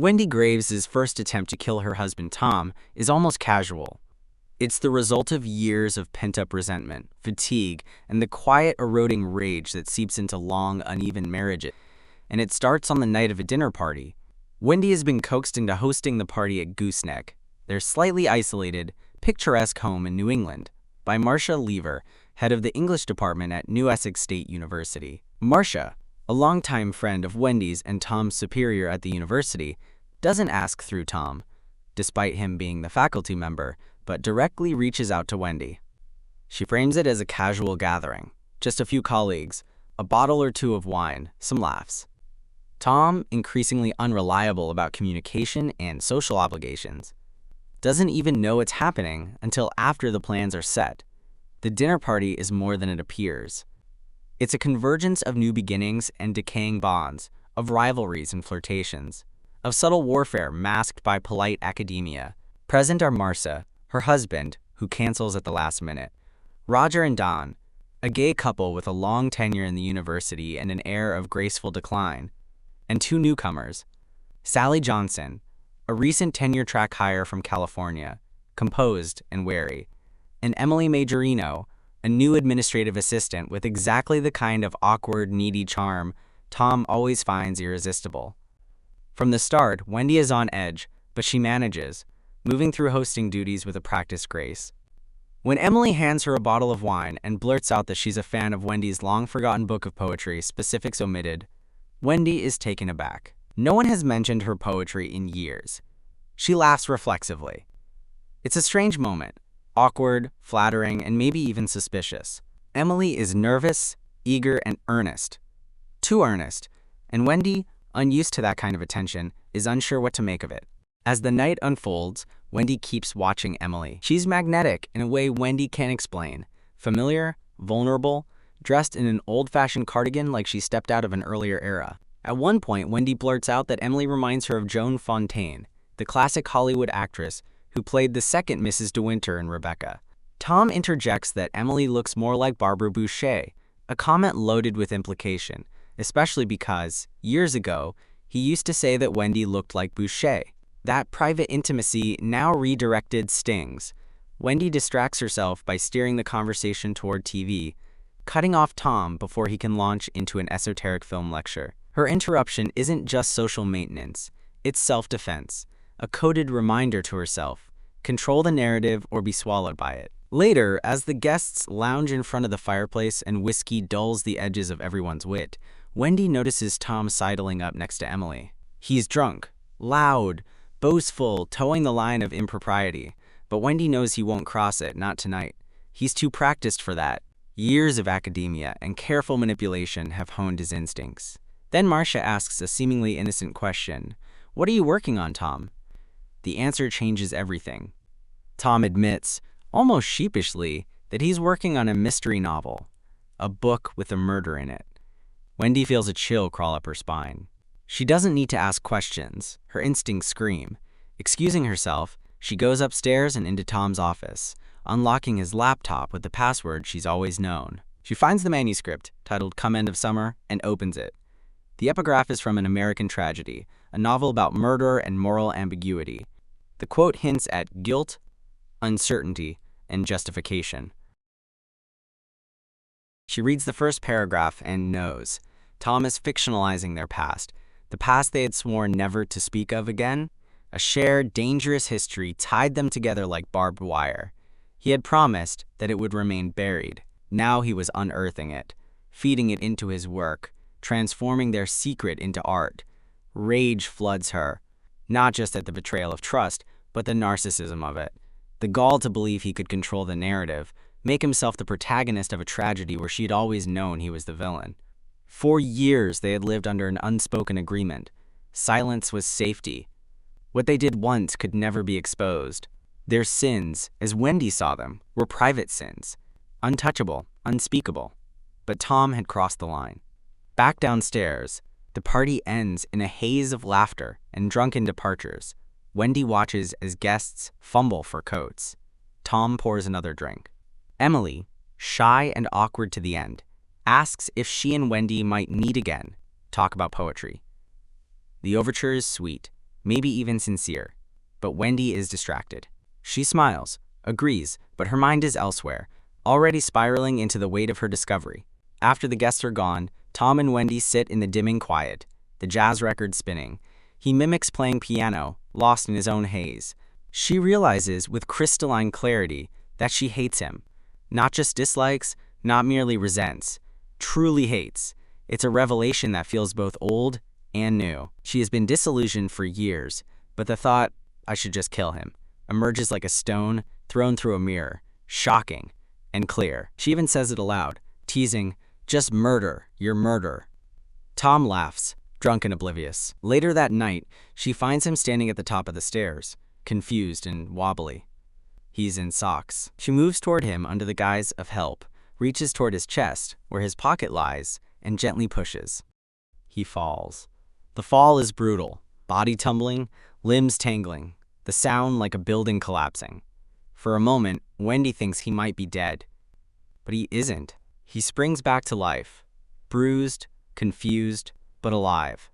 Wendy Graves' first attempt to kill her husband Tom is almost casual. It's the result of years of pent-up resentment, fatigue, and the quiet eroding rage that seeps into long, uneven marriages. And it starts on the night of a dinner party. Wendy has been coaxed into hosting the party at Gooseneck, their slightly isolated, picturesque home in New England, by Marcia Lever, head of the English department at New Essex State University. Marcia, a longtime friend of Wendy's and Tom's superior at the university, doesn't ask through Tom, despite him being the faculty member, but directly reaches out to Wendy. She frames it as a casual gathering, just a few colleagues, a bottle or two of wine, some laughs. Tom, increasingly unreliable about communication and social obligations, doesn't even know it's happening until after the plans are set. The dinner party is more than it appears. It's a convergence of new beginnings and decaying bonds, of rivalries and flirtations, of subtle warfare masked by polite academia. Present are Marcia, her husband, who cancels at the last minute, Roger and Don, a gay couple with a long tenure in the university and an air of graceful decline, and two newcomers, Sally Johnson, a recent tenure-track hire from California, composed and wary, and Emily Majorino, a new administrative assistant with exactly the kind of awkward, needy charm Tom always finds irresistible. From the start, Wendy is on edge, but she manages, moving through hosting duties with a practiced grace. When Emily hands her a bottle of wine and blurts out that she's a fan of Wendy's long-forgotten book of poetry, specifics omitted, Wendy is taken aback. No one has mentioned her poetry in years. She laughs reflexively. It's a strange moment, awkward, flattering, and maybe even suspicious. Emily is nervous, eager, and earnest. Too earnest, and Wendy, unused to that kind of attention, is unsure what to make of it. As the night unfolds, Wendy keeps watching Emily. She's magnetic in a way Wendy can't explain. Familiar, vulnerable, dressed in an old-fashioned cardigan like she stepped out of an earlier era. At one point, Wendy blurts out that Emily reminds her of Joan Fontaine, the classic Hollywood actress who played the second Mrs. De Winter in Rebecca. Tom interjects that Emily looks more like Barbara Boucher, a comment loaded with implication, especially because, years ago, he used to say that Wendy looked like Boucher. That private intimacy now redirected stings. Wendy distracts herself by steering the conversation toward TV, cutting off Tom before he can launch into an esoteric film lecture. Her interruption isn't just social maintenance, it's self-defense, a coded reminder to herself, control the narrative or be swallowed by it. Later, as the guests lounge in front of the fireplace and whiskey dulls the edges of everyone's wit, Wendy notices Tom sidling up next to Emily. He's drunk, loud, boastful, towing the line of impropriety, but Wendy knows he won't cross it, not tonight. He's too practiced for that. Years of academia and careful manipulation have honed his instincts. Then Marcia asks a seemingly innocent question. "What are you working on, Tom?" The answer changes everything. Tom admits, almost sheepishly, that he's working on a mystery novel, a book with a murder in it. Wendy feels a chill crawl up her spine. She doesn't need to ask questions. Her instincts scream. Excusing herself, she goes upstairs and into Tom's office, unlocking his laptop with the password she's always known. She finds the manuscript, titled Come End of Summer, and opens it. The epigraph is from An American Tragedy, a novel about murder and moral ambiguity. The quote hints at guilt, uncertainty, and justification. She reads the first paragraph and knows. Tom is fictionalizing their past, the past they had sworn never to speak of again. A shared, dangerous history tied them together like barbed wire. He had promised that it would remain buried. Now he was unearthing it, feeding it into his work, transforming their secret into art. Rage floods her, not just at the betrayal of trust, but the narcissism of it. The gall to believe he could control the narrative, make himself the protagonist of a tragedy where she had always known he was the villain. For years, they had lived under an unspoken agreement. Silence was safety. What they did once could never be exposed. Their sins, as Wendy saw them, were private sins, untouchable, unspeakable. But Tom had crossed the line. Back downstairs, the party ends in a haze of laughter and drunken departures. Wendy watches as guests fumble for coats. Tom pours another drink. Emily, shy and awkward to the end, asks if she and Wendy might meet again, talk about poetry. The overture is sweet, maybe even sincere. But Wendy is distracted. She smiles, agrees, but her mind is elsewhere, already spiraling into the weight of her discovery. After the guests are gone, Tom and Wendy sit in the dimming quiet, the jazz record spinning. He mimics playing piano, lost in his own haze. She realizes with crystalline clarity that she hates him. Not just dislikes, not merely resents, truly hates. It's a revelation that feels both old and new. She has been disillusioned for years, but the thought, "I should just kill him," emerges like a stone thrown through a mirror, shocking and clear. She even says it aloud, teasing, "Just murder, your murder." Tom laughs, drunk and oblivious. Later that night, she finds him standing at the top of the stairs, confused and wobbly. He's in socks. She moves toward him under the guise of help, reaches toward his chest, where his pocket lies, and gently pushes. He falls. The fall is brutal, body tumbling, limbs tangling, the sound like a building collapsing. For a moment, Wendy thinks he might be dead. But he isn't. He springs back to life, bruised, confused, but alive.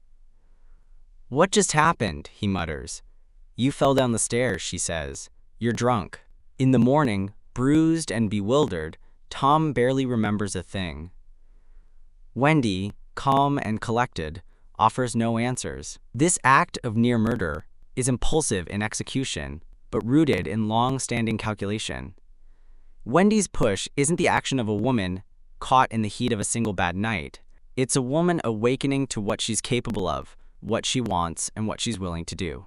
"What just happened?" he mutters. "You fell down the stairs," she says. "You're drunk." In the morning, bruised and bewildered, Tom barely remembers a thing. Wendy, calm and collected, offers no answers. This act of near murder is impulsive in execution, but rooted in long-standing calculation. Wendy's push isn't the action of a woman caught in the heat of a single bad night. It's a woman awakening to what she's capable of, what she wants, and what she's willing to do.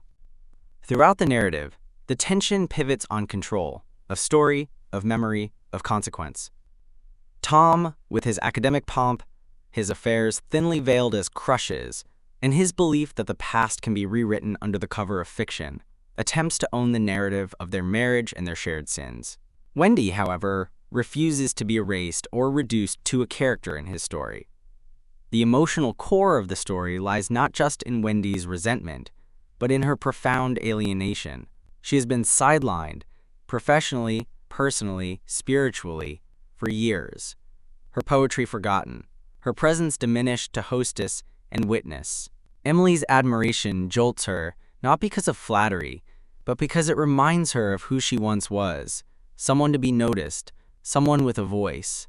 Throughout the narrative, the tension pivots on control, of story, of memory, of consequence. Tom, with his academic pomp, his affairs thinly veiled as crushes, and his belief that the past can be rewritten under the cover of fiction, attempts to own the narrative of their marriage and their shared sins. Wendy, however, refuses to be erased or reduced to a character in his story. The emotional core of the story lies not just in Wendy's resentment, but in her profound alienation. She has been sidelined, professionally, personally, spiritually, for years. Her poetry forgotten, her presence diminished to hostess and witness. Emily's admiration jolts her, not because of flattery, but because it reminds her of who she once was, someone to be noticed, someone with a voice.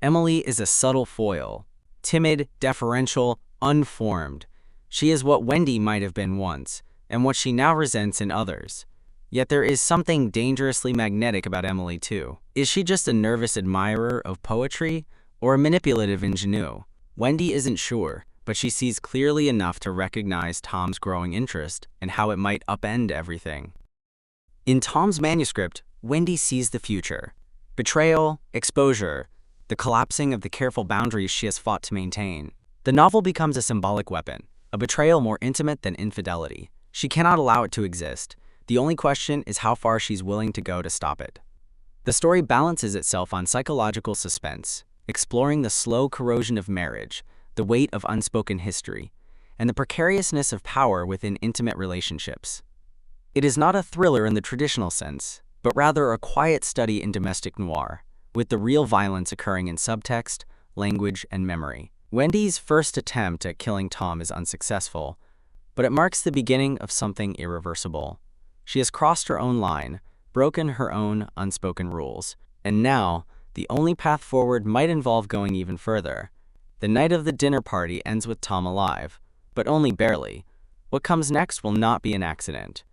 Emily is a subtle foil, timid, deferential, unformed. She is what Wendy might have been once, and what she now resents in others. Yet there is something dangerously magnetic about Emily, too. Is she just a nervous admirer of poetry, or a manipulative ingenue? Wendy isn't sure, but she sees clearly enough to recognize Tom's growing interest and how it might upend everything. In Tom's manuscript, Wendy sees the future. Betrayal, exposure, the collapsing of the careful boundaries she has fought to maintain. The novel becomes a symbolic weapon, a betrayal more intimate than infidelity. She cannot allow it to exist. The only question is how far she's willing to go to stop it. The story balances itself on psychological suspense, exploring the slow corrosion of marriage, the weight of unspoken history, and the precariousness of power within intimate relationships. It is not a thriller in the traditional sense, but rather a quiet study in domestic noir, with the real violence occurring in subtext, language, and memory. Wendy's first attempt at killing Tom is unsuccessful, but it marks the beginning of something irreversible. She has crossed her own line, broken her own unspoken rules, and now, the only path forward might involve going even further. The night of the dinner party ends with Tom alive, but only barely. What comes next will not be an accident.